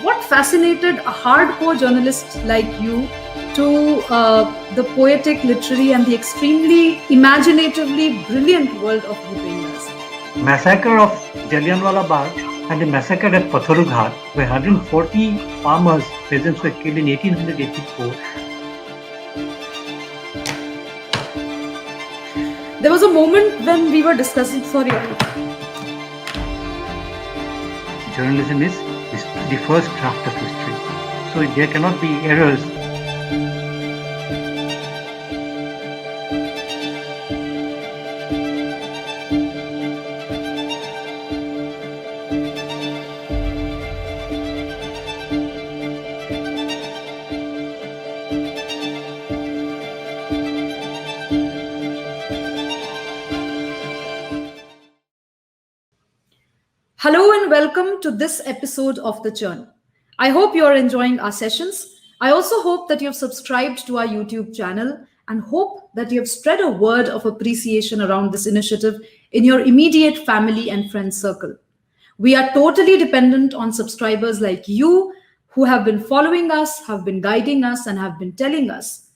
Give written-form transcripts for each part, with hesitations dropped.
What fascinated a hardcore journalist like you to the poetic, literary, and the extremely imaginatively brilliant world of Bhupen Hazarika? Massacre of Jallianwala Bagh and the massacre at Patharughat, where 140 farmers, peasants were killed in 1884. There was a moment when we were discussing, Journalism is the first draft of history. So there cannot be errors. Hello and welcome to this episode of The Churn. I hope you are enjoying our sessions. I also hope that you have subscribed to our YouTube channel and hope that you have spread a word of appreciation around this initiative in your immediate family and friend circle. We are totally dependent on subscribers like you who have been following us, have been guiding us, and have been telling us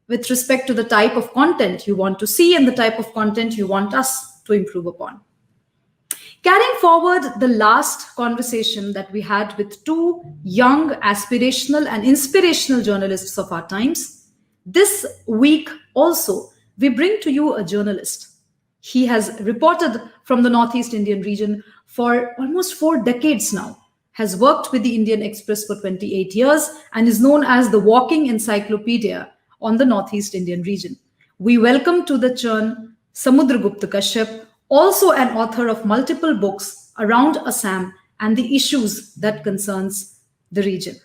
with respect to the type of content you want to see and the type of content you want us to improve upon. Carrying forward the last conversation that we had with two young, aspirational, and inspirational journalists of our times, this week also we bring to you a journalist. He has reported from the Northeast Indian region for almost 4 decades now, has worked with the Indian Express for 28 years, and is known as the walking encyclopedia on the Northeast Indian region. We welcome to the Churn Samudra Gupta Kashyap, also an author of multiple books around Assam and the issues that concerns the region.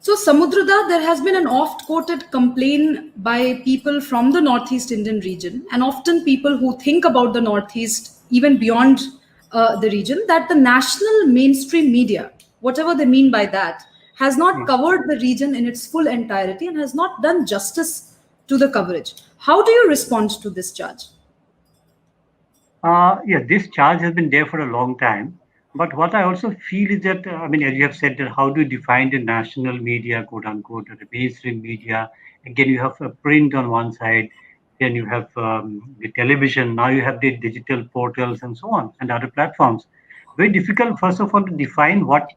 So Samudrada, there has been an oft-quoted complaint by people from the Northeast Indian region, and often people who think about the Northeast, even beyond the region, that the national mainstream media, whatever they mean by that, has not covered the region in its full entirety and has not done justice to the coverage. How do you respond to this charge? This charge has been there for a long time. But what I also feel is that, as you have said, that how do you define the national media, quote unquote, or the mainstream media? Again, you have a print on one side, then you have the television, now you have the digital portals and so on, and other platforms. Very difficult, first of all, to define what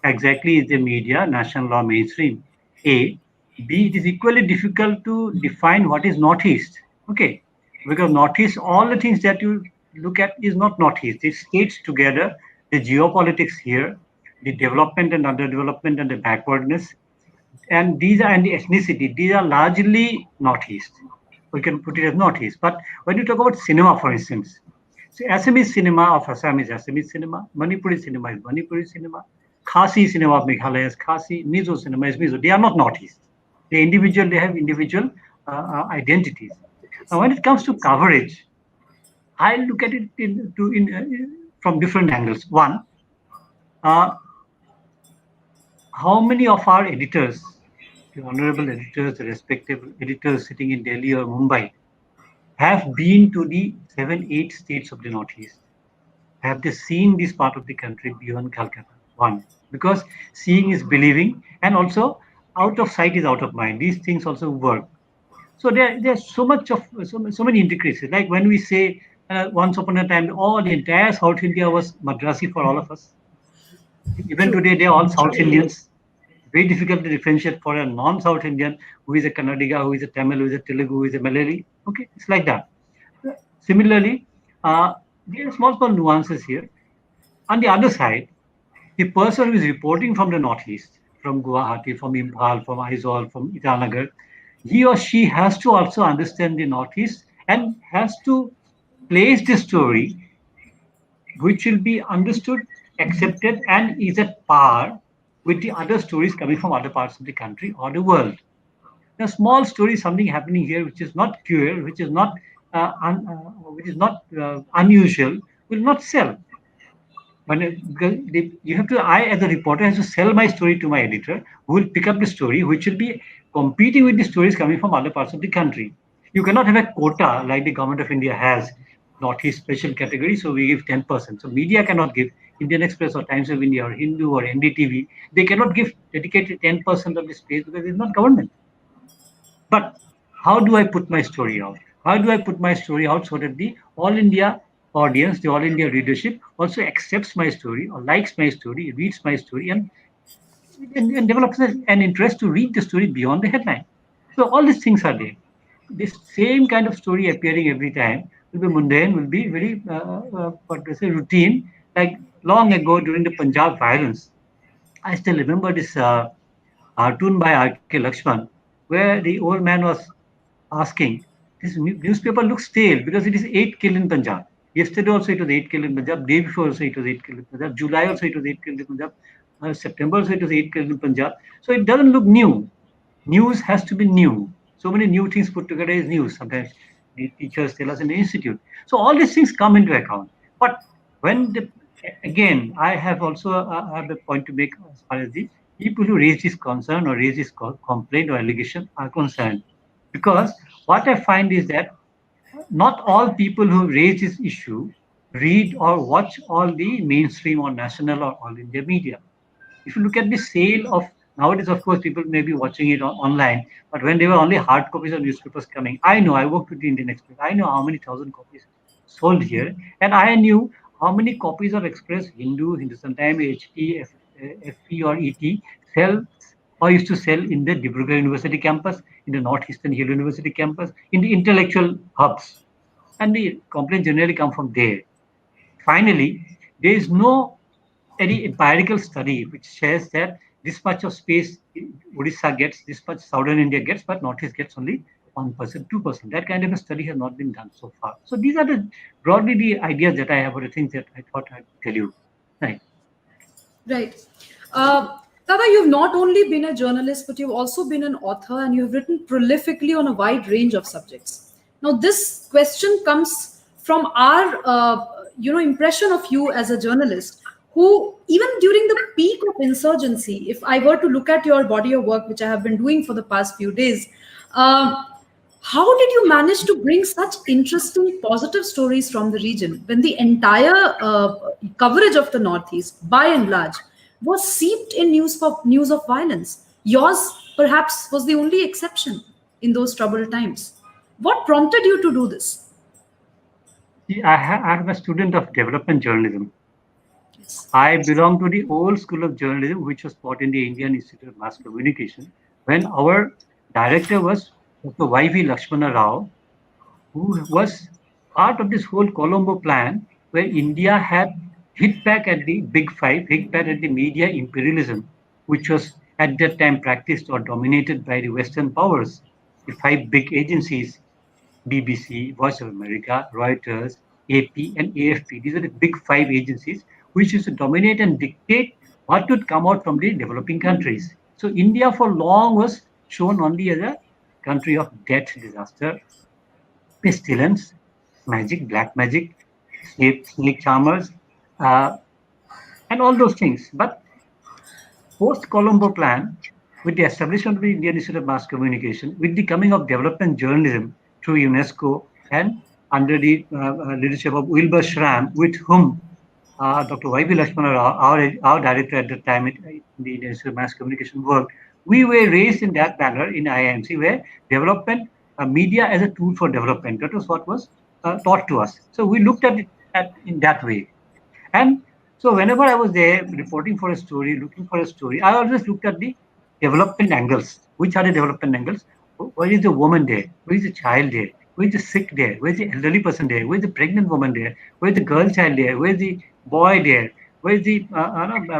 exactly is the media, national or mainstream. A. B. It is equally difficult to define what is Northeast. Okay, because Northeast, all the things that you look at is not Northeast. It states together the geopolitics here, the development and underdevelopment and the backwardness, and these are and the ethnicity. These are largely Northeast. We can put it as Northeast. But when you talk about cinema, for instance, so Assamese cinema of Assam is Assamese cinema, Manipuri cinema is Manipuri cinema, Khasi cinema of Meghalaya is Khasi, Mizo cinema is Mizo. They are not Northeast. They have individual identities. Now, when it comes to coverage, I look at it from different angles. One, how many of our editors, the honorable editors, the respective editors sitting in Delhi or Mumbai, have been to the 7-8 states of the Northeast? Have they seen this part of the country beyond Calcutta? One, because seeing is believing, and also out of sight is out of mind. These things also work. So there's so many intricacies. Like when we say once upon a time, the entire South India was Madrasi for all of us. Even today, they're all South Indians. Very difficult to differentiate for a non-South Indian who is a Kannadiga, who is a Tamil, who is a Telugu, who is a Malayali. Okay, it's like that. Similarly, there are small nuances here. On the other side, the person who is reporting from the Northeast, from Guwahati, from Imphal, from Aizawl, from Itanagar, he or she has to also understand the Northeast and has to place the story which will be understood, accepted, and is at par with the other stories coming from other parts of the country or the world. A small story, something happening here which is not pure, which is not unusual, will not sell. You have to, I as a reporter, has to sell my story to my editor, who will pick up the story, which will be competing with the stories coming from other parts of the country. You cannot have a quota like the government of India has, Northeast special category, so we give 10%. So media cannot give Indian Express or Times of India or Hindu or NDTV, they cannot give dedicated 10% of the space because it's not government. But how do I put my story out? How do I put my story out so that the All India audience, the All India readership also accepts my story or likes my story, reads my story, and develops an interest to read the story beyond the headline. So all these things are there. This same kind of story appearing every time will be mundane, will be very what do I say, routine. Like long ago during the Punjab violence, I still remember this cartoon by R.K. Lakshman, where the old man was asking, this newspaper looks stale because it is 8 killed in Punjab. Yesterday also it was 8 killed in Punjab. Day before also it was 8 killed in Punjab. July also it was 8 killed in Punjab. September also it was 8 killed in Punjab. So it doesn't look new. News has to be new. So many new things put together is news. Sometimes the teachers tell us in the institute. So all these things come into account. But when the again, I have also have a point to make as far as the people who raise this concern or raise this complaint or allegation are concerned. Because what I find is that not all people who raise this issue read or watch all the mainstream or national or all India media. If you look at the sale of nowadays, of course, people may be watching it online, but when there were only hard copies of newspapers coming, I know I worked with the Indian Express. I know how many thousand copies sold here, and I knew how many copies of Express, Hindu, Hindustan Time, HT, FE, or ET sell or used to sell in the Dibrugarh University campus, in the Northeastern Hill University campus, in the intellectual hubs, and the complaints generally come from there. Finally, there is no any empirical study which says that this much of space Odisha gets, this much Southern India gets, but Northeast gets only 1%, 2%. That kind of a study has not been done so far. So these are the broadly the ideas that I have or the things that I thought I'd tell you. Right. Right. Tata, you've not only been a journalist, but you've also been an author and you've written prolifically on a wide range of subjects. Now, this question comes from our, impression of you as a journalist, who, even during the peak of insurgency, if I were to look at your body of work, which I have been doing for the past few days, um, how did you manage to bring such interesting, positive stories from the region when the entire coverage of the Northeast, by and large, was seeped in news of violence? Yours, perhaps, was the only exception in those troubled times. What prompted you to do this? See, I'm a student of development journalism. Yes. I belong to the old school of journalism, which was taught in the Indian Institute of Mass Communication, when our director was Dr. Y.V. Lakshmana Rao, who was part of this whole Colombo plan, where India had hit back at the big five, hit back at the media imperialism, which was at that time practiced or dominated by the Western powers, the five big agencies, BBC, Voice of America, Reuters, AP, and AFP. These are the big five agencies which used to dominate and dictate what would come out from the developing countries. So India for long was shown only as a country of death, disaster, pestilence, magic, black magic, snake charmers, uh, and all those things. But post-Colombo plan, with the establishment of the Indian Institute of Mass Communication, with the coming of development journalism through UNESCO and under the leadership of Wilbur Schramm, with whom Dr. Y.B. Lakshmana Rao, our director at the time in the Indian Institute of Mass Communication worked, we were raised in that manner in IIMC where development, media as a tool for development, that was what was taught to us. So we looked at it in that way. And so whenever I was there reporting for a story, looking for a story, I always looked at the development angles. Which are the development angles? Where is the woman there? Where is the child there? Where is the sick there? Where is the elderly person there? Where is the pregnant woman there? Where is the girl child there? Where is the boy there? Where is the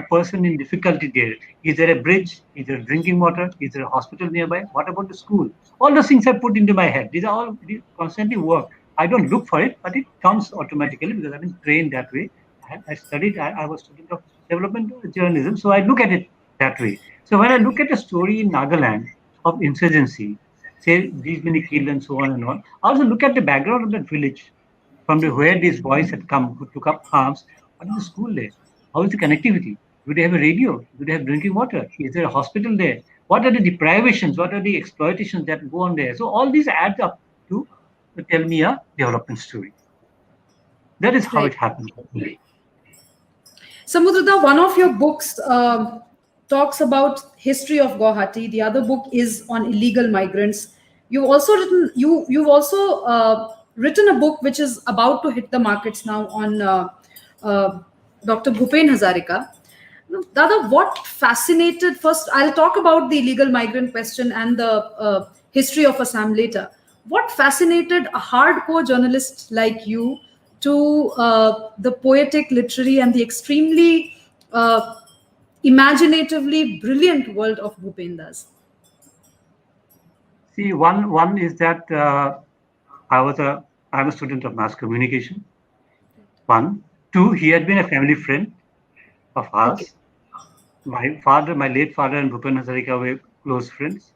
person in difficulty there? Is there a bridge? Is there drinking water? Is there a hospital nearby? What about the school? All those things I put into my head. These are all these constantly work. I don't look for it, but it comes automatically because I've been trained that way. I studied, I was student of development journalism, so I look at it that way. So when I look at a story in Nagaland of insurgency, say these many killed and so on and on, I also look at the background of that village from where these boys had come who took up arms. What is the school there? How is the connectivity? Do they have a radio? Do they have drinking water? Is there a hospital there? What are the deprivations? What are the exploitations that go on there? So all these adds up to tell me a development story. That is how Right. it happened. Samudra, one of your books talks about history of Guwahati. The other book is on illegal migrants. You've also written a book which is about to hit the markets now on uh, Dr. Bhupen Hazarika. No, Dada, what fascinated? First, I'll talk about the illegal migrant question and the history of Assam later. What fascinated a hardcore journalist like you to the poetic, literary, and the extremely imaginatively brilliant world of Bhupendas? See, one is that I'm a student of mass communication. One, two, he had been a family friend of Okay. ours. My late father, and Bhupen Hazarika were close friends.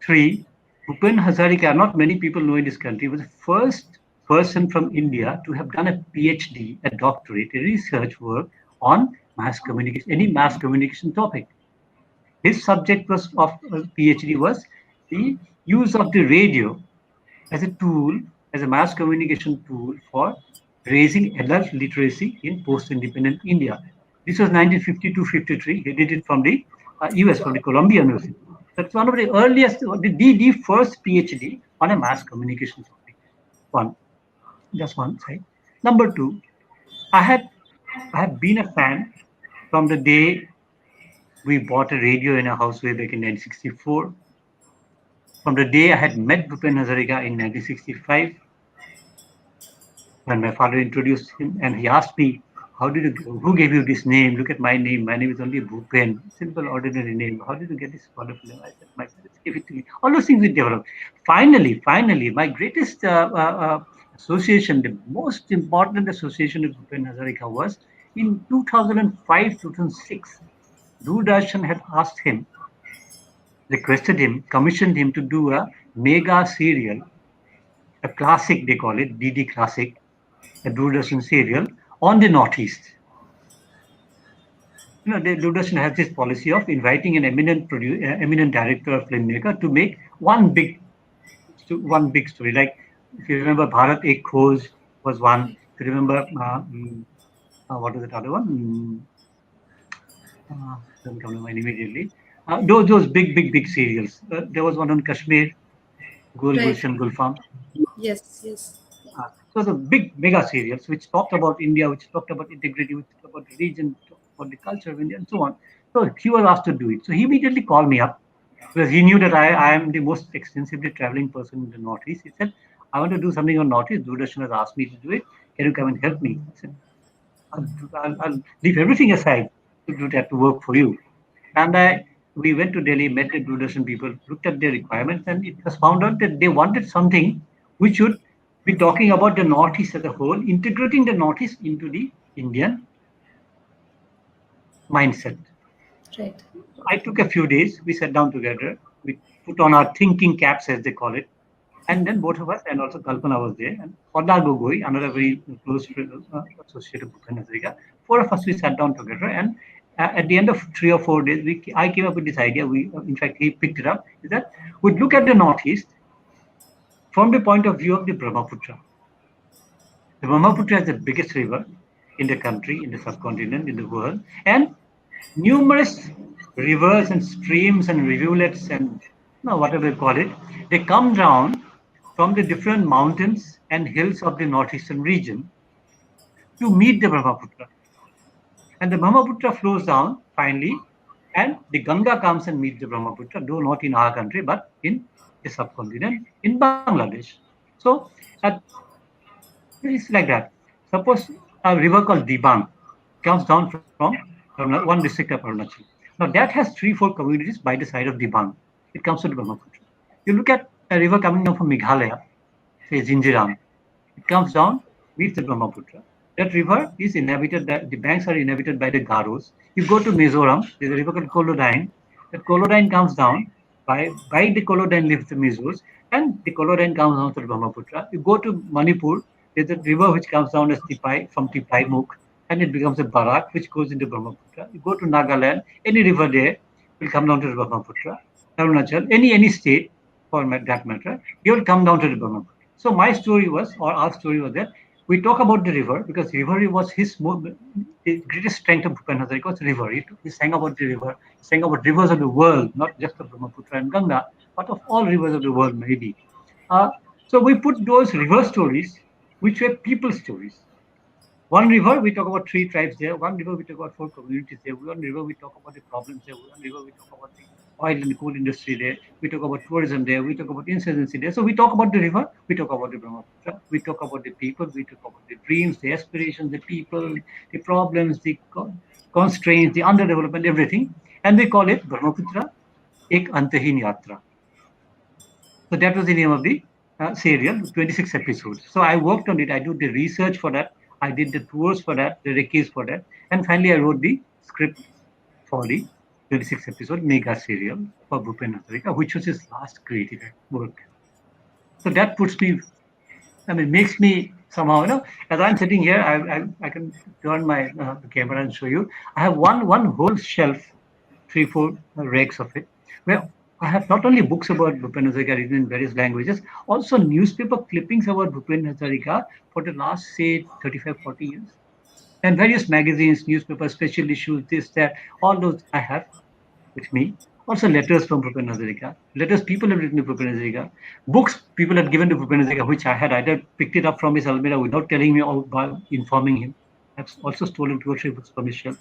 Three, Bhupen Hazarika, not many people know in this country, was the first person from India to have done a PhD, a doctorate, a research work on mass communication, any mass communication topic. His subject was of PhD was the use of the radio as a tool, as a mass communication tool for raising adult literacy in post-independent India. This was 1952-53. He did it from the US, from the Columbia University. That's one of the earliest, the first PhD on a mass communication topic. One, just one side. Number two, I had I have been a fan from the day we bought a radio in our house way back in 1964. From the day I had met Bhupen Hazarika in 1965, when my father introduced him and he asked me, who gave you this name? Look at my name. My name is only Bhupen, simple, ordinary name. How did you get this wonderful name? I said, my parents gave it to me. All those things we developed. Finally, my greatest association, the most important association with Bhupen Hazarika was in 2005, 2006. Doordarshan had asked him, requested him, commissioned him to do a mega serial, a classic, they call it, DD Classic, a Doordarshan serial on the Northeast. The Doordarshan has this policy of inviting an eminent director or filmmaker to make one big story. Like if you remember, Bharat Ek Khoj was one. If you remember, what was that other one? Doesn't come to mind immediately. Those big serials. There was one on Kashmir, Gul Right. Gulshan Gulfam. Yes. Yes. So the big mega serials which talked about India, which talked about integrity, which talked about religion, talked about the culture of India, and so on. So he was asked to do it. So he immediately called me up because he knew that I am the most extensively traveling person in the Northeast. He said, I want to do something on Northeast. Doordarshan has asked me to do it. Can you come and help me? I said, I'll leave everything aside to do that, to work for you. And we went to Delhi, met the Doordarshan people, looked at their requirements, and it was found out that they wanted something which should be talking about the Northeast as a whole, integrating the Northeast into the Indian mindset. Right. I took a few days. We sat down together. We put on our thinking caps, as they call it. And then both of us, and also Kalpana was there, and Hodda Gogoi, another very close friend, associate of Bhupen Hazarika. Four of us, we sat down together. And at the end of 3 or 4 days, I came up with this idea. In fact, he picked it up, is that we'd look at the Northeast from the point of view of the Brahmaputra. The Brahmaputra is the biggest river in the country, in the subcontinent, in the world, and numerous rivers and streams and rivulets and whatever you call it, they come down from the different mountains and hills of the northeastern region to meet the Brahmaputra. And the Brahmaputra flows down finally, and the Ganga comes and meets the Brahmaputra, though not in our country, but in the subcontinent, in Bangladesh. So it's like that. Suppose a river called Dibang comes down from one district of Arunachal. Now that has 3-4 communities by the side of Dibang. It comes to the Brahmaputra. You look at a river coming down from Meghalaya, say Jinjiram. It comes down, meets the Brahmaputra. That river is inhabited, the banks are inhabited by the Garos. You go to Mizoram, there's a river called Kolodine. That Kolodine comes down, by the Kolodine lives the Mizos, and the Kolodine comes down to the Brahmaputra. You go to Manipur, there's a river which comes down as Tipai, from Tipai Mukh, and it becomes a Barak, which goes into Brahmaputra. You go to Nagaland, any river there will come down to the Brahmaputra. Arunachal, any state for that matter, they will come down to the Brahmaputra. So my story was, or our story was that We talk about the river because river was the greatest strength of Bhupen Hazarika was river. He sang about the river, he sang about rivers of the world, not just of Brahmaputra and Ganga, but of all rivers of the world, maybe. Uh, so we put those river stories, which were people stories. One river, we talk about three tribes there. One river, we talk about four communities there. One river, we talk about the problems there. One river, we talk about the oil and coal industry there. We talk about tourism there. We talk about insurgency there. So we talk about the river. We talk about the Brahmaputra. We talk about the people. We talk about the dreams, the aspirations, the people, the problems, the constraints, the underdevelopment, everything. And we call it Brahmaputra Ek Antahin Yatra. So that was the name of the serial, 26 episodes. So I worked on it. I did the research for that. I did the tours for that, the recce's for that. And finally, I wrote the script for the 26 episode mega serial for Bhupen Hazarika, which was his last creative work. So that puts me, makes me somehow, as I'm sitting here, I can turn my camera and show you. I have one whole shelf, 3-4 racks of it, where I have not only books about Bhupen Hazarika written in various languages, also newspaper clippings about Bhupen Hazarika for the last, say, 35, 40 years. And various magazines, newspapers, special issues, this, that, all those I have with me. Also letters from Bhupen Hazarika, letters people have written to Bhupen Hazarika, books people have given to Bhupen Hazarika, which I had either picked it up from his almirah without telling me or by informing him. I've also stolen 2 or 3 books from his shelf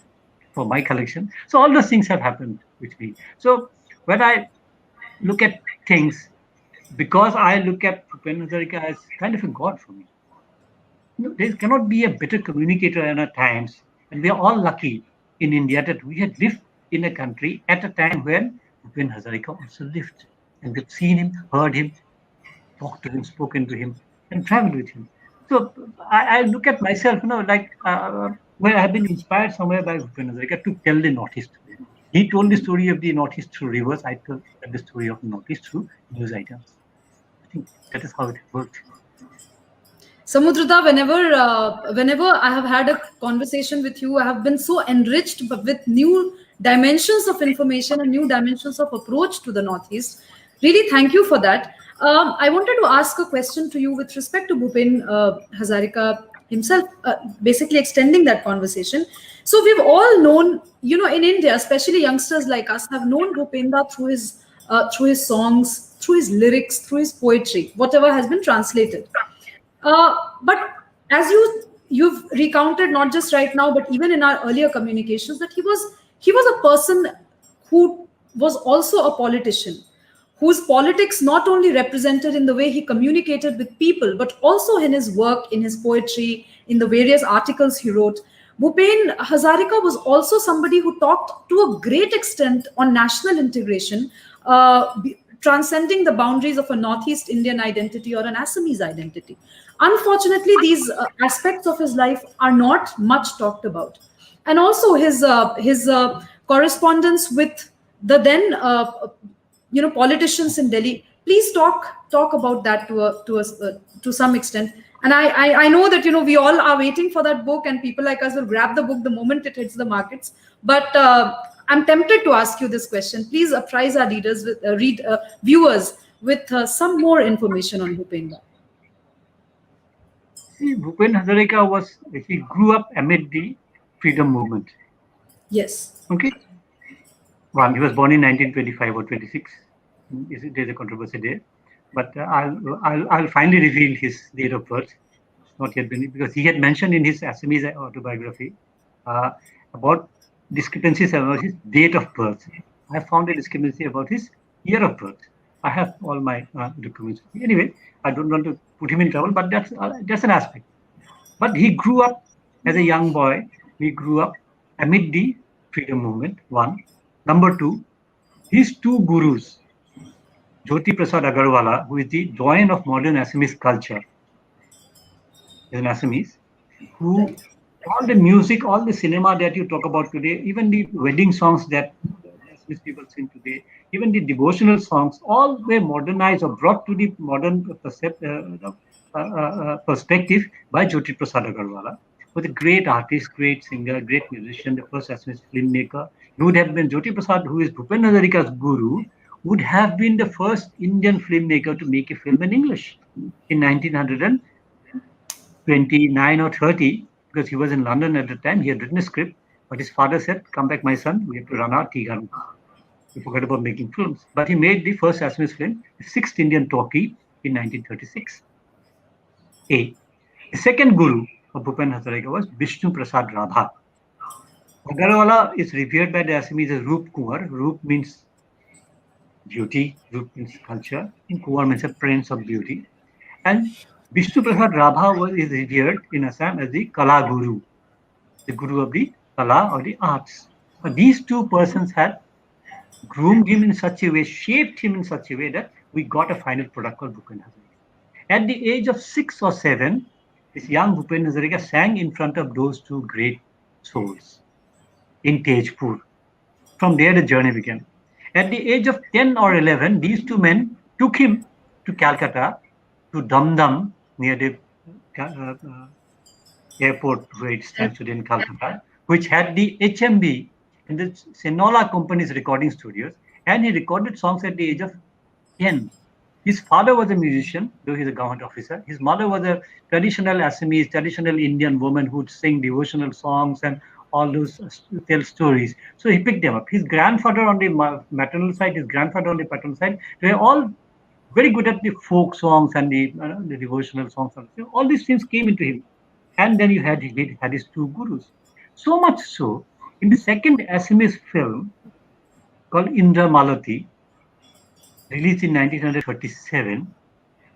for my collection. So all those things have happened with me. So when I look at things, because I look at Bhupen Hazarika as kind of a god for me. There cannot be a better communicator in our times, and we are all lucky in India that we had lived in a country at a time when Bhupen Hazarika also lived, and we've seen him, heard him, talked to him, spoken to him, and traveled with him. So I look at myself, like where I have been inspired somewhere by Bhupen Hazarika to tell the Northeast. He told the story of the Northeast through rivers. I told the story of the Northeast through news items. I think that is how it worked. Samudra, whenever I have had a conversation with you, I have been so enriched with new dimensions of information and new dimensions of approach to the Northeast. Really, thank you for that. I wanted to ask a question to you with respect to Bhupen Hazarika himself, basically extending that conversation. So we've all known, in India, especially youngsters like us, have known Bhupenda through his songs, through his lyrics, through his poetry, whatever has been translated. But as you've recounted, not just right now, but even in our earlier communications, that he was a person who was also a politician, whose politics not only represented in the way he communicated with people, but also in his work, in his poetry, in the various articles he wrote. Bhupen Hazarika was also somebody who talked to a great extent on national integration, transcending the boundaries of a Northeast Indian identity or an Assamese identity. Unfortunately, these aspects of his life are not much talked about. And also his correspondence with the then politicians in Delhi. Please talk about that to some extent. And I know that we all are waiting for that book, and people like us will grab the book the moment it hits the markets. But I'm tempted to ask you this question. Please apprise our viewers with some more information on Bhupen. See, Bhupen Hazarika he grew up amid the freedom movement. Yes. Okay. He was born in 1925 or 26. There's a controversy there, but I'll finally reveal his date of birth. It's not yet been, because he had mentioned in his Assamese autobiography about discrepancies about his date of birth. I found a discrepancy about his year of birth. I have all my documents. Anyway, I don't want to put him in trouble, but that's an aspect. But he grew up as a young boy. He grew up amid the freedom movement, one. Number two, his two gurus, Jyoti Prasad Agarwala, who is the doyen of modern Assamese culture, is an Assamese, who all the music, all the cinema that you talk about today, even the wedding songs that Assamese people sing today, even the devotional songs, all were modernized or brought to the modern perspective by Jyoti Prasad Agarwala, who was a great artist, great singer, great musician, the first Assamese filmmaker. He would have been Jyoti Prasad, who is Bhupen Hazarika's guru, would have been the first Indian filmmaker to make a film in English in 1900. 29 or 30, because he was in London at the time. He had written a script, but his father said, "Come back, my son, we have to run our tea garden." He forgot about making films. But he made the first Assamese film, The Sixth Indian Talkie, in 1936. A. The second guru of Bhupen Hazarika was Vishnu Prasad Radha. Agarwala is revered by the Assamese as Roop Kumar. Roop means beauty, Roop means culture, and Kumar means a prince of beauty. And Vishnu Prasad Radha is revered in Assam as the Kala Guru, the guru of the Kala or the arts. So these two persons had groomed him in such a way, shaped him in such a way that we got a final product called Bhupen Hazarika. At the age of 6 or 7, this young Bhupen Hazarika sang in front of those two great souls in Tejpur. From there, the journey began. At the age of 10 or 11, these two men took him to Calcutta, to Dum Dum, near the airport where it stands today in Calcutta, which had the HMB and the Senola Company's recording studios, and he recorded songs at the age of 10. His father was a musician, though he's a government officer. His mother was a traditional Assamese, traditional Indian woman who would sing devotional songs and all those tell stories. So he picked them up. His grandfather on the maternal side, his grandfather on the paternal side, they were all very good at the folk songs and the devotional songs. So all these things came into him. And then he had his two gurus. So much so, in the second Assamese film called Indra Malati, released in 1937,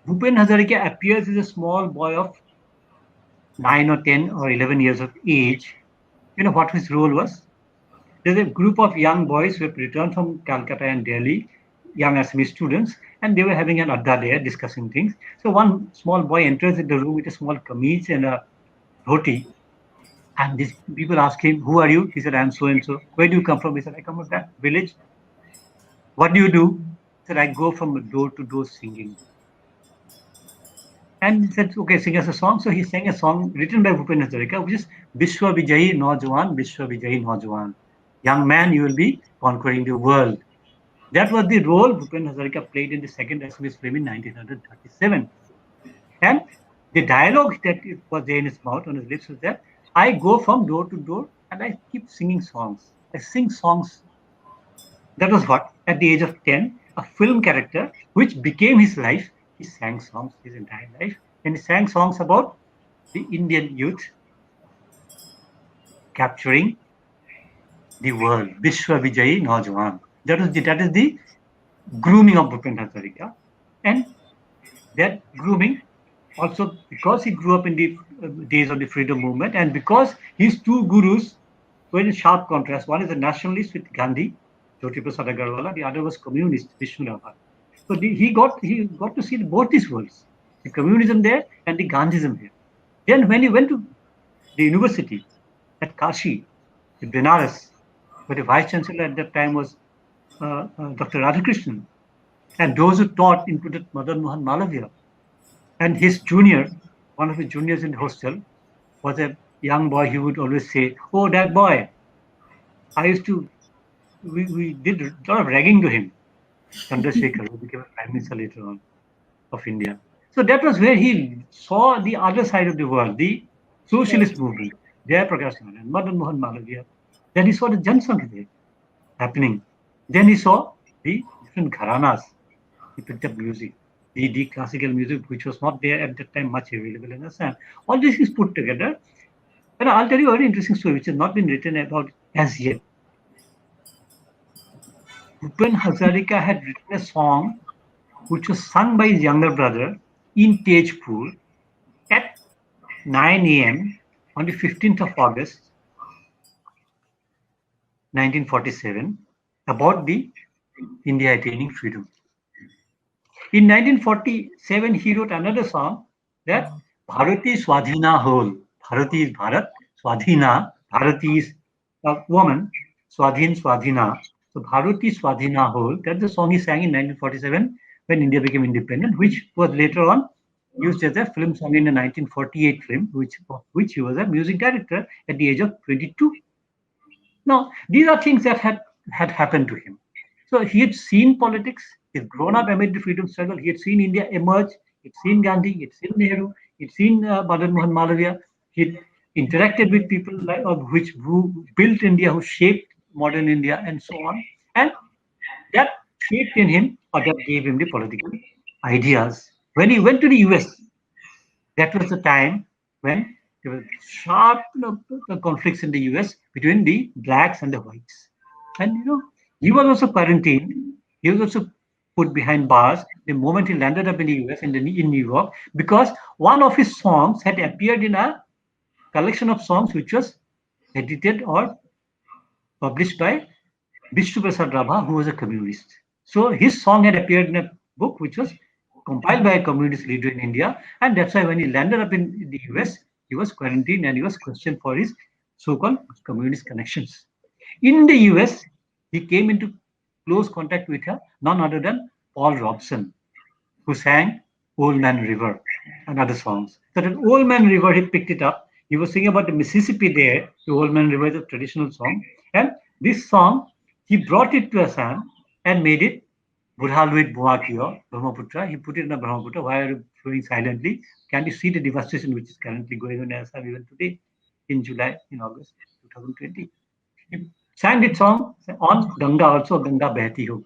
Bhupen Hazarika appears as a small boy of 9 or 10 or 11 years of age. You know what his role was? There's a group of young boys who have returned from Calcutta and Delhi, young Assamese students, and they were having an adda there discussing things. So one small boy enters in the room with a small kameez and a dhoti. And these people ask him, "Who are you?" He said, "I'm so and so." "Where do you come from?" He said, "I come from that village." "What do you do?" He said, "I go from door to door singing." And he said, "Okay, sing us a song." So he sang a song written by Bhupen Hazarika, which is Vishwa Vijayi Naujawan, Vishwa Vijayi Naujawan. Young man, you will be conquering the world. That was the role Bhupen Hazarika played in the second Assamese film in 1937. And the dialogue that was there in his mouth, on his lips, was that I go from door to door and I keep singing songs. I sing songs. That was what, at the age of 10, a film character, which became his life. He sang songs his entire life. And he sang songs about the Indian youth capturing the world. Vishwa Vijayi Naujawan. That is the grooming of Bhupen Hazarika. And that grooming also, because he grew up in the days of the freedom movement, and because his two gurus were in sharp contrast. One is a nationalist with Gandhi, Jyoti Prasad Agarwala. The other was communist, Vishnu Raval. So he got to see both these worlds, the communism there and the Gandhism here. Then when he went to the university at Kashi, in Benares, where the vice chancellor at that time was Dr. Radhakrishnan, and those who taught included Madan Mohan Malavya. And his junior, one of his juniors in the hostel, was a young boy. He would always say, "Oh, that boy." I used to, we did a lot of ragging to him. Chandrasekhar, who became a prime minister later on of India. So that was where he saw the other side of the world, the socialist movement, Jaya Prakash Narayan, Madan Mohan Malavya. Then he saw the Jansangh happening. Then he saw the different gharanas. He picked up music, the classical music, which was not there at that time much available in Assam. All this is put together. And I'll tell you a very interesting story, which has not been written about as yet. Bhupen Hazarika had written a song which was sung by his younger brother in Tejpur at 9 a.m. on the 15th of August, 1947, about the India attaining freedom. In 1947, he wrote another song that Bharati Swadhina Hol. Bharati is Bharat, Swadhina, Bharati is a woman, Swadhin Swadhina. So Bharati Swadhina Hol, that's the song he sang in 1947 when India became independent, which was later on used as a film song in the 1948 film, which he was a music director at the age of 22. Now, these are things that had happened to him. So he had seen politics, he'd grown up amid the freedom struggle, he had seen India emerge, he'd seen Gandhi, he'd seen Nehru, He'd seen Madan Mohan Malaviya. He'd interacted with people who built India, who shaped modern India, and so on. And that shaped in him, or that gave him the political ideas. When he went to the US, that was the time when there were sharp conflicts in the US between the blacks and the whites. And he was also quarantined. He was also put behind bars the moment he landed up in the US in New York, because one of his songs had appeared in a collection of songs which was edited or published by Vishnu Prasad Rabha, who was a communist. So his song had appeared in a book which was compiled by a communist leader in India, and that's why when he landed up in the US, he was quarantined and he was questioned for his so-called communist connections. In the US, he came into close contact with none other than Paul Robeson, who sang Old Man River and other songs. So that Old Man River, he picked it up. He was singing about the Mississippi there. The Old Man River is a traditional song. And this song, he brought it to Assam and made it Burhaluit Buakiyo, Brahmaputra. He put it in a Brahmaputra. Why are you flowing silently? Can you see the devastation which is currently going on in Assam even today, in August 2020? He sang that song on Ganga, also Ganga Behti Ho.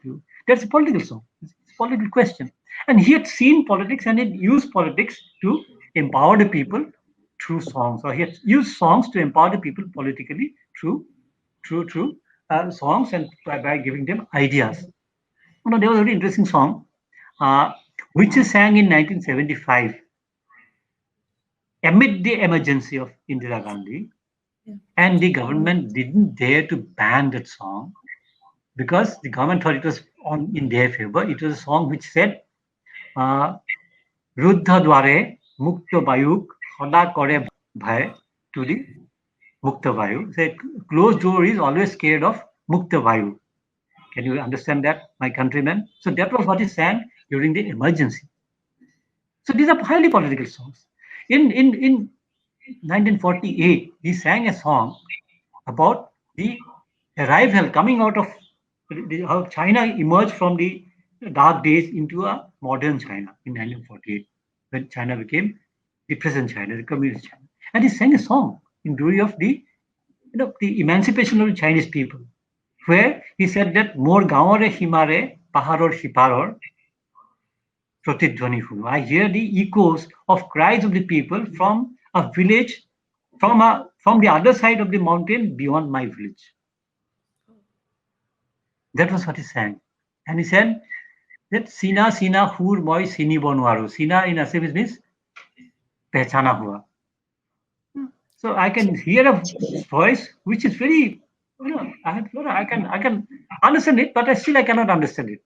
That's a political song. It's a political question. And he had seen politics and he had used politics to empower the people through songs. Or he had used songs to empower the people politically through songs and by giving them ideas. There was a very interesting song, which is sang in 1975 amid the emergency of Indira Gandhi. And the government didn't dare to ban that song because the government thought it was in their favor. It was a song which said, Ruddha Dware Mukta Vayuk Hoda Kore Bhai to the Mukta Vayu. So closed door is always scared of Mukta Vayu. Can you understand that, my countrymen? So that was what he sang during the emergency. So these are highly political songs. In 1948, he sang a song about the arrival, coming out of how China emerged from the dark days into a modern China in 1948, when China became the present China, the communist China. And he sang a song in glory of the emancipation of the Chinese people, where he said that more gaore himare paharor hiparor pratidhwani hunu. I hear the echoes of cries of the people from a village, from the other side of the mountain beyond my village. That was what he sang. And he said that Sina Sina Hur Moi Sini Bonwaru. Sina in Assamese means Pehchana Hua. So I can hear a voice which is very, I can understand it, but I cannot understand it.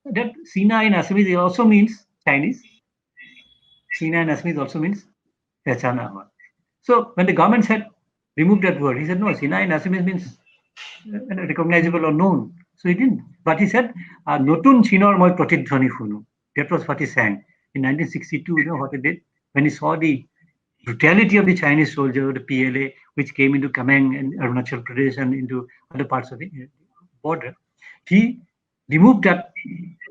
That Sina in Assamese also means Chinese. Sina in Assamese also means Pehchana Hua. So when the government said remove that word, he said no, Sina in Assamese means recognizable or known. So he didn't. But he said, Notun Chinor Moi Pratidhwani Hunu. That was what he sang. In 1962, you know what he did? When he saw the brutality of the Chinese soldier, the PLA, which came into Kameng and Arunachal Pradesh and into other parts of the border, he removed that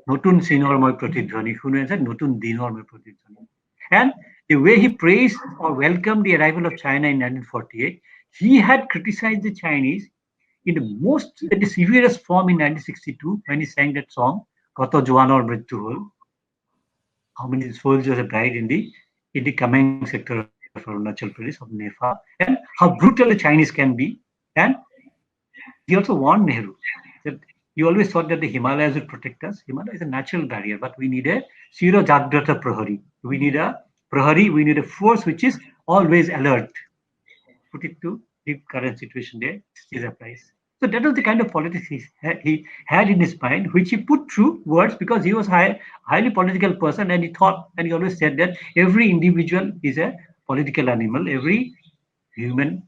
Notun Chinor Moi Pratidhwani Hunu and said Notun Dinor Moi Pratidhwani. And the way he praised or welcomed the arrival of China in 1948, he had criticized the Chinese in the severest form in 1962 when he sang that song, Koto Joanor Mrityu Hol. How many soldiers have died in the Kameng sector of Arunachal Pradesh, of Nepal, and how brutal the Chinese can be. And he also warned Nehru that he always thought that the Himalayas would protect us. Himalaya is a natural barrier, but we need a Shiro Jagdrata Prahari. We need a Prahari, we need a force which is always alert. Put it to the current situation there, still applies. So that was the kind of politics he had in his mind, which he put through words because he was a highly political person, and he thought, and he always said that every individual is a political animal, every human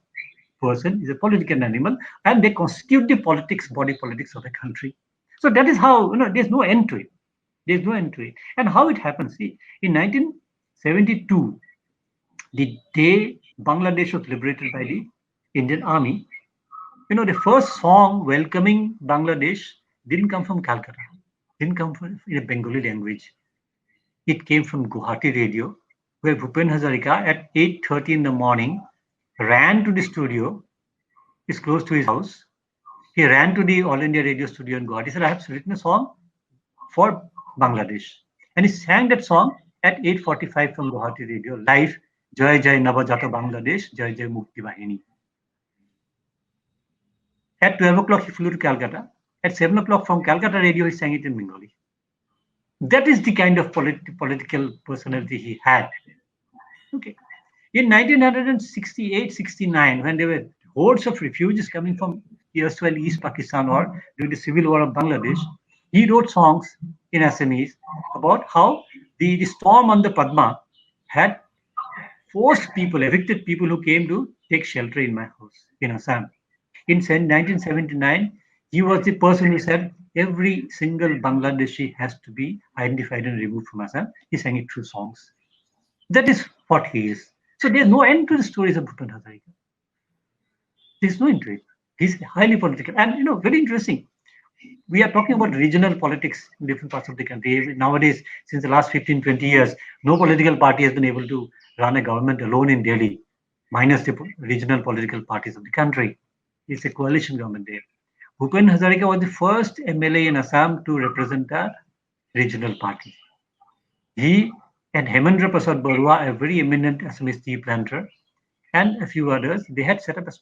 person is a political animal, and they constitute the body politics of a country. So that is how, there's no end to it. There's no end to it. And how it happens, see, in 1972, the day Bangladesh was liberated by the Indian Army, the first song welcoming Bangladesh didn't come from Calcutta, didn't come from in a Bengali language. It came from Guwahati radio, where Bhupen Hazarika at 8:30 in the morning ran to the studio. It's close to his house. He ran to the All India Radio studio in Guwahati. He said, I have written a song for Bangladesh. And he sang that song at 8:45 from Guwahati Radio, live, Jai Jai Navajata Bangladesh, Jai Jai Mukti Bahini. At 12 o'clock, he flew to Calcutta. At 7 o'clock from Calcutta Radio, he sang it in Bengali. That is the kind of political personality he had. Okay. In 1968-69, when there were hordes of refugees coming from erstwhile East Pakistan or during the civil war of Bangladesh, he wrote songs in Assamese about how the storm on the Padma had forced people, evicted people who came to take shelter in my house in Assam. In 1979, he was the person who said every single Bangladeshi has to be identified and removed from Assam. He sang it through songs. That is what he is. So there's no end to the stories of Bhupen Hazarika. There's no end to it. He's highly political. And, very interesting. We are talking about regional politics in different parts of the country. Nowadays, since the last 15, 20 years, no political party has been able to run a government alone in Delhi, minus the regional political parties of the country. It's a coalition government there. Bhupen Hazarika was the first MLA in Assam to represent a regional party. He and Hemendra Prasad Barua, a very eminent Assamese tea planter, and a few others, they had set up a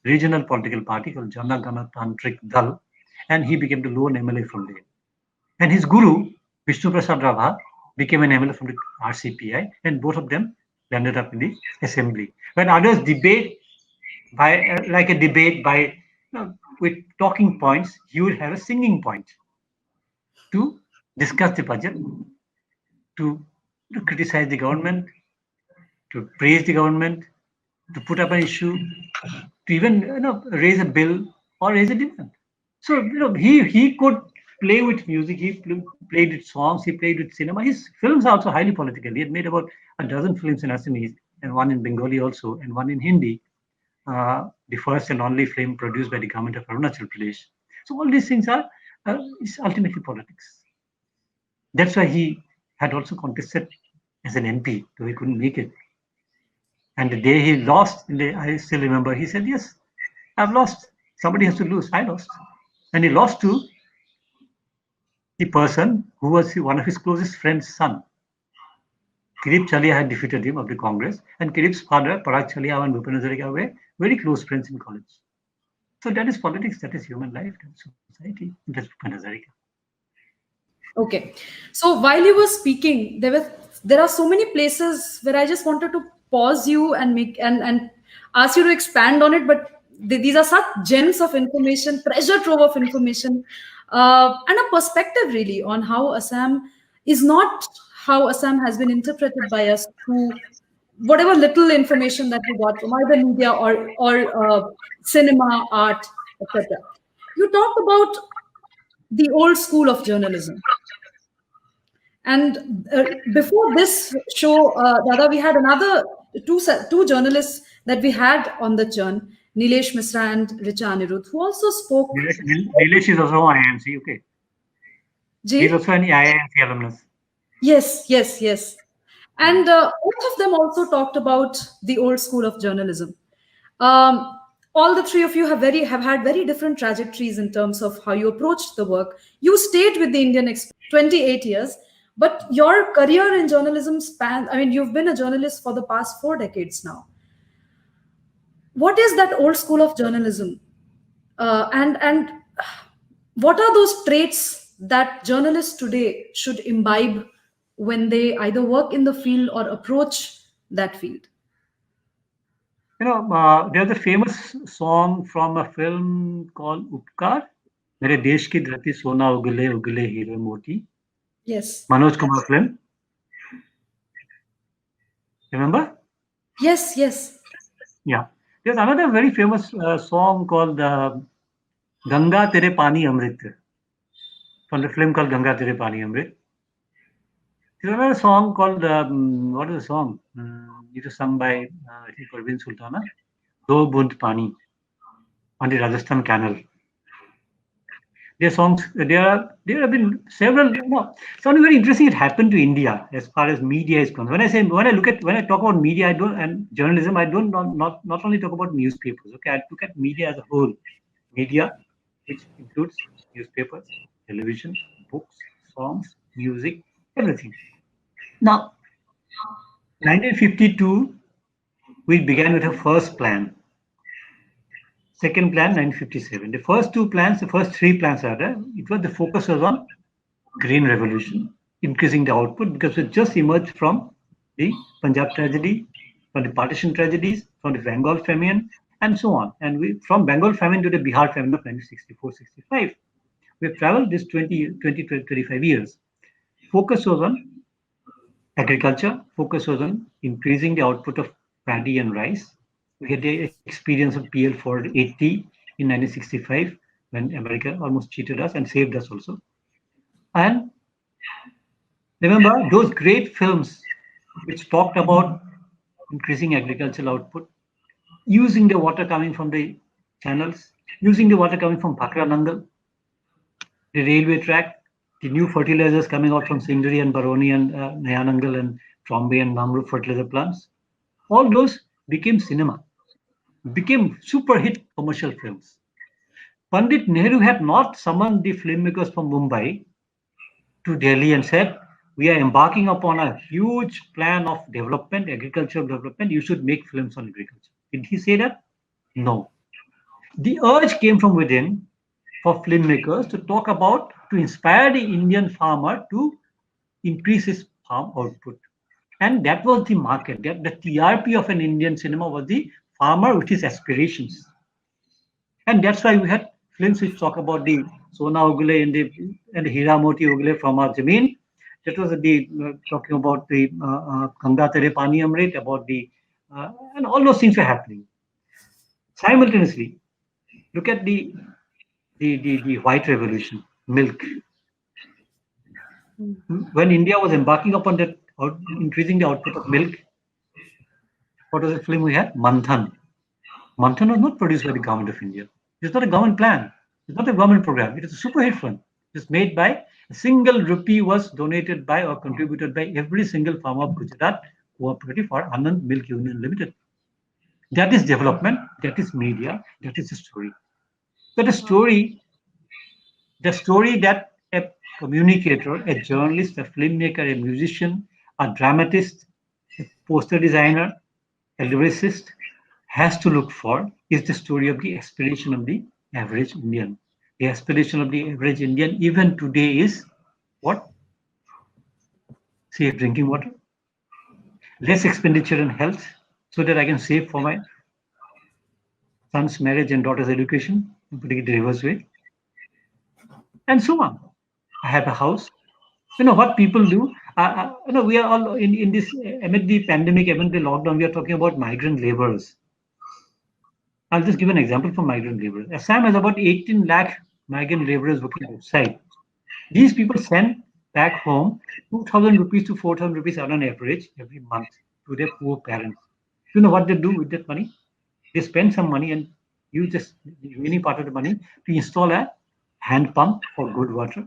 regional political party called Jana Gana Tantrik Dal, and he became the lone MLA from there. And his guru, Vishnu Prasad Rava, became an MLA from the RCPI, and both of them landed up in the assembly. When others debate with talking points, he would have a singing point to discuss the budget, to criticize the government, to praise the government, to put up an issue, to even raise a bill or raise a demand. So he could play with music. He played with songs. He played with cinema. His films are also highly political. He had made about a dozen films in Assamese and one in Bengali also, and one in Hindi. The first and only film produced by the government of Arunachal Pradesh. So all these things are is ultimately politics. That's why he had also contested as an MP, though he couldn't make it. And the day he lost, I still remember, he said, yes, I've lost. Somebody has to lose. I lost. And he lost to the person who was one of his closest friend's son. Kirip Chalia had defeated him of the Congress, and Kirip's father, Parag Chalia and Bhupen Hazarika were very close friends in college. So that is politics, that is human life, that is society, that's Bhupen Hazarika. Okay. So while you were speaking, there are so many places where I just wanted to pause you and ask you to expand on it, but these are such gems of information, treasure trove of information, and a perspective really on how Assam is not how Assam has been interpreted by us through whatever little information that we got from either media or cinema, art, etc. You talked about the old school of journalism. And before this show, Dada, we had another two journalists that we had on the Churn, Nilesh Misra and Richa Anirudh, who also spoke. Nilesh is also an IIMC, okay. He's also an IIMC alumnus. Yes. And both of them also talked about the old school of journalism. All the three of you have had very different trajectories in terms of how you approached the work. You stayed with the Indian Express 28 years, but your career in journalism spans, you've been a journalist for the past 4 decades now. What is that old school of journalism? And what are those traits that journalists today should imbibe when they either work in the field or approach that field? There's a famous song from a film called Upkar, Mere Desh Ki Dharti Sona Ugale Ugale Hero Moti. Yes. Manoj Kumar film. Remember? Yes. Yeah. There's another very famous song called Ganga Tere Pani Amrit, from the film called Ganga Tere Pani Amrit. There's another song called, what is the song? It was sung by, I think, Parveen Sultana, Do Bund Pani, on the Rajasthan Canal. Their songs, there have been several. Something very interesting. It happened to India as far as media is concerned. When I talk about media, I don't and journalism, I don't not only talk about newspapers. Okay, I look at media as a whole. Media, which includes newspapers, television, books, songs, music, everything. Now, 1952, we began with a first plan. Second plan, 1957. The first two plans, the first three plans rather, the focus was on green revolution, increasing the output because it just emerged from the Punjab tragedy, from the partition tragedies, from the Bengal famine, and so on. And from Bengal famine to the Bihar famine of 1964-65. We have traveled this 25 years. Focus was on agriculture, focus was on increasing the output of paddy and rice. We had the experience of PL 480 in 1965 when America almost cheated us and saved us also. And remember those great films which talked about increasing agricultural output, using the water coming from the channels, using the water coming from Bhakra Nangal, the railway track, the new fertilizers coming out from Sindri and Baroni and Nayanangal and Trombay and Namrup fertilizer plants. All those became cinema, became super hit commercial films. Pandit Nehru had not summoned the filmmakers from Mumbai to Delhi and said, we are embarking upon a huge plan of development, agricultural development. You should make films on agriculture. Did he say that? No. The urge came from within for filmmakers to inspire the Indian farmer to increase his farm output. And that was the market. The TRP of an Indian cinema was the farmer with his aspirations. And that's why we had films which talk about the Sona Ugule and the Hira Moti Ugule from our Jameen. That was talking about the Ganga Tere Pani Amrit, about and all those things were happening. Simultaneously, look at the white revolution, milk. When India was embarking upon that, increasing the output of milk, what was the film we had? Manthan. Manthan was not produced by the government of India. It's not a government plan. It's not a government program. It is a super hit film. It's made by a single rupee was donated by or contributed by every single farmer of Gujarat cooperative for Anand Milk Union Limited. That is development. That is media. That is the story. So the story that a communicator, a journalist, a filmmaker, a musician, a dramatist, a poster designer, a lyricist has to look for is the story of the aspiration of the average Indian. The aspiration of the average Indian even today is what? Safe drinking water, less expenditure in health so that I can save for my son's marriage and daughter's education, putting it the reverse way, and so on. I have a house. You know what people do? We are all in this amid the pandemic, amid the lockdown. We are talking about migrant laborers. I'll just give an example for migrant laborers. Assam has about 18 lakh migrant laborers working outside. These people send back home 2,000 rupees to 4,000 rupees on an average every month to their poor parents. You know what they do with that money? They spend some money and use the remaining part of the money to install a hand pump for good water,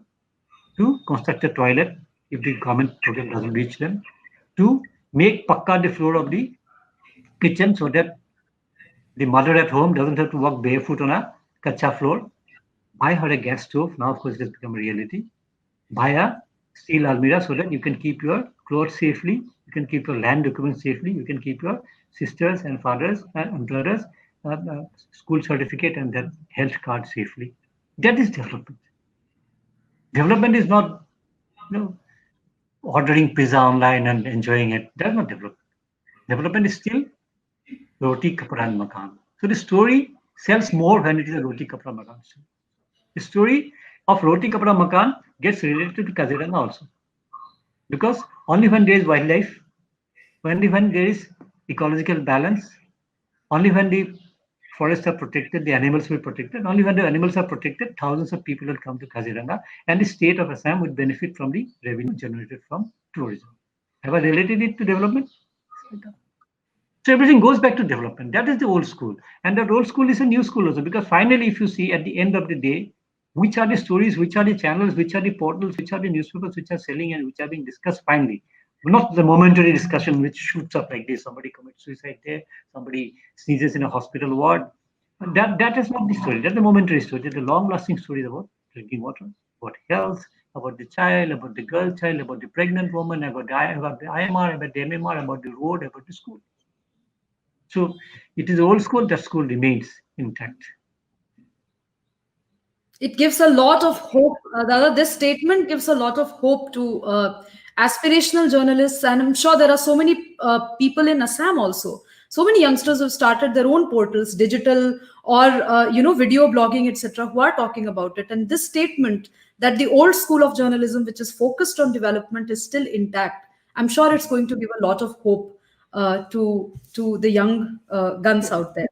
to construct a toilet if the government program doesn't reach them, to make pakka the floor of the kitchen so that the mother at home doesn't have to walk barefoot on a kacha floor. Buy her a gas stove. Now, of course, it has become a reality. Buy a steel almirah so that you can keep your clothes safely, you can keep your land documents safely, you can keep your sisters and fathers and brothers' school certificate and their health card safely. That is development. Development is not, ordering pizza online and enjoying it. That's not development. Development is still roti, kapra, and makan. So the story sells more when it is a roti, kapra, makan story. The story of roti, kapra, makan gets related to Kaziranga also. Because only when there is wildlife, only when there is ecological balance, only when the forests are protected, the animals will be protected. Only when the animals are protected, thousands of people will come to Kaziranga, and the state of Assam would benefit from the revenue generated from tourism. Have I related it to development? So everything goes back to development. That is the old school. And that old school is a new school also, because finally, if you see at the end of the day, which are the stories, which are the channels, which are the portals, which are the newspapers which are selling and which are being discussed finally. Not the momentary discussion which shoots up like this. Somebody commits suicide there, somebody sneezes in a hospital ward. That is not the story. That's the momentary story. That's the long-lasting stories about drinking water, about health, about the child, about the girl child, about the pregnant woman, about the IMR, about the MMR, about the road, about the school. So it is old school. That school remains intact. It gives a lot of hope. Dada, this statement gives a lot of hope to aspirational journalists, and I'm sure there are so many people in Assam also. So many youngsters who've started their own portals, digital or video blogging, etc., who are talking about it. And this statement that the old school of journalism, which is focused on development, is still intact. I'm sure it's going to give a lot of hope to the young guns out there.